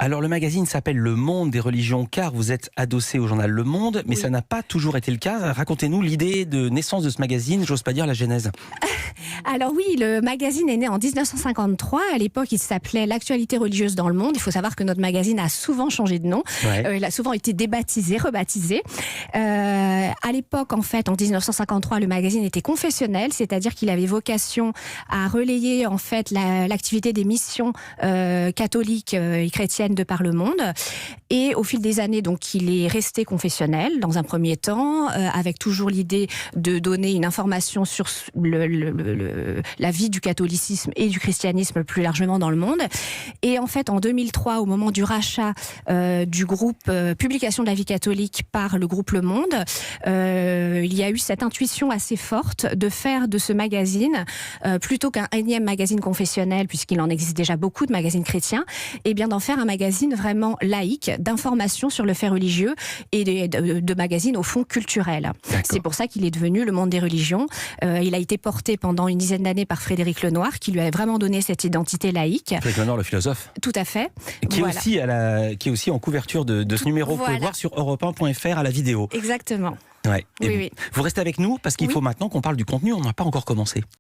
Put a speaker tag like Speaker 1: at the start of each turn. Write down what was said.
Speaker 1: Alors le magazine s'appelle Le Monde des religions car vous êtes adossé au journal Le Monde, mais
Speaker 2: Oui.
Speaker 1: ça n'a pas toujours été le cas. Racontez-nous l'idée de naissance de ce magazine, j'ose pas dire la genèse.
Speaker 2: Alors oui, le magazine est né en 1953. À l'époque, il s'appelait L'actualité religieuse dans le monde. Il faut savoir que notre magazine a souvent changé de nom.
Speaker 1: Ouais.
Speaker 2: Il a souvent été débaptisé, rebaptisé. À l'époque, en fait, en 1953, le magazine était confessionnel, c'est-à-dire qu'il avait vocation à relayer en fait l'activité des missions catholiques et chrétiennes de par le monde. Et au fil des années, donc, il est resté confessionnel dans un premier temps, avec toujours l'idée de donner une information sur la vie du catholicisme et du christianisme plus largement dans le monde. Et en fait, en 2003, au moment du rachat du groupe Publication de la vie catholique par le groupe Le Monde, il y a eu cette intuition assez forte de faire de ce magazine, plutôt qu'un énième magazine confessionnel, puisqu'il en existe déjà beaucoup de magazines chrétiens, et bien d'en faire un magazine vraiment laïque, d'information sur le fait religieux et de magazine au fond culturel. C'est pour ça qu'il est devenu Le Monde des religions. Il a été porté pendant une dizaine d'années par Frédéric Lenoir, qui lui a vraiment donné cette identité laïque.
Speaker 1: Frédéric Lenoir, le philosophe.
Speaker 2: Tout à fait.
Speaker 1: Qui est,
Speaker 2: Voilà.
Speaker 1: qui est aussi en couverture de ce numéro. Vous pouvez voir sur europe1.fr à la vidéo.
Speaker 2: Exactement.
Speaker 1: Ouais.
Speaker 2: Oui.
Speaker 1: Vous restez avec nous parce qu'il faut maintenant qu'on parle du contenu, on n'a pas encore commencé.